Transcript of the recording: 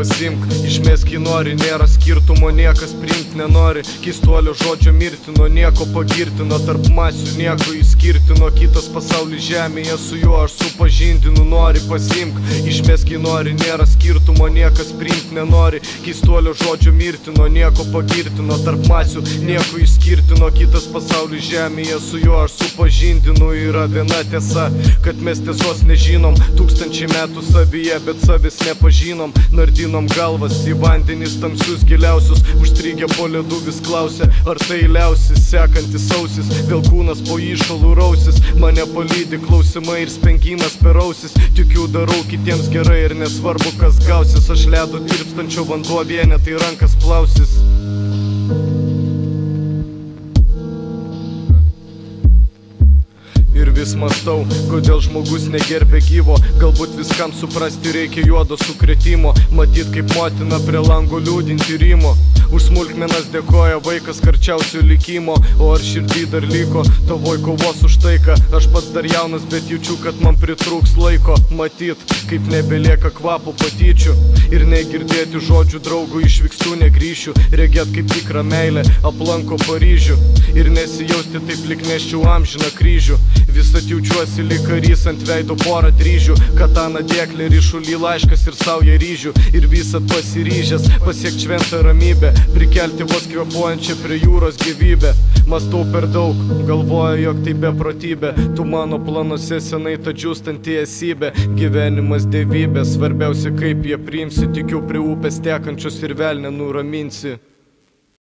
pasimk, išmesk jį nori, nėra skirtumo, niekas priimt nenori. Keistuolio žodžio mirtino, nieko pagirtino, tarp masių nieko išskirtino. Kitas pasaulis žemėje, su juo aš supažindinu, nori pasimk, išmesk jį nori, nėra skirtumo, niekas priimt nenori. Keistuolio žodžio mirtino, nieko pagirtino, tarp masių nieko išskirtino. Kitas pasaulis žemėje, su juo aš supažindinu. Yra viena tiesa, kad mes tiesos nežinom, tūkstančiai metų savyje, bet savis nepažinom. Nardinom galvas į vandenis tamsius giliausius, užstrigę po ledu vis klausia, ar tai liausis. Sekantis ausis, vėl kūnas po įšalų rausis, mane palydi klausimai ir spengimas per ausis. Tikiu darau kitiems gerai ir nesvarbu kas gausis, aš ledo tirpstančio vanduo vienetai rankas plausis. Ir vis mąstau, kodėl žmogus negerbė gyvo. Galbūt viskam suprasti reikia juodo sukrėtimo. Matyt kaip motina prie lango liūdinti rymo. Už smulkmenas dėkoja vaikas karčiausio likimo. O ar širdį dar liko tavoj kovos už taiką? Aš pats dar jaunas, bet jaučiu, kad man pritrūks laiko. Matyt, kaip nebelieka kvapo patyčių, ir negirdėti žodžių draugų išvykstų negrįšiu. Regėt kaip tikrą meilę aplanko Paryžių, ir nesijausti taip lyg neščiau amžiną kryžių. Visat jaučiuosi lyg karys, ant veido porą dryžių, katana dėklė, ryšulį laiškas ir sauja ryžių. Ir visat pasiryžęs pasiekt šventą ramybę, prikelti vos kvėpuojančią prie jūros gyvybę. Mąstau per daug, galvoju, jog tai beprotybė. Tu mano planuose senai ta džiūstanti esybė. Gyvenimas dievybė, svarbiausia kaip jie priimsi. Tikiu prie upės tekančios ir velnę nuraminsi.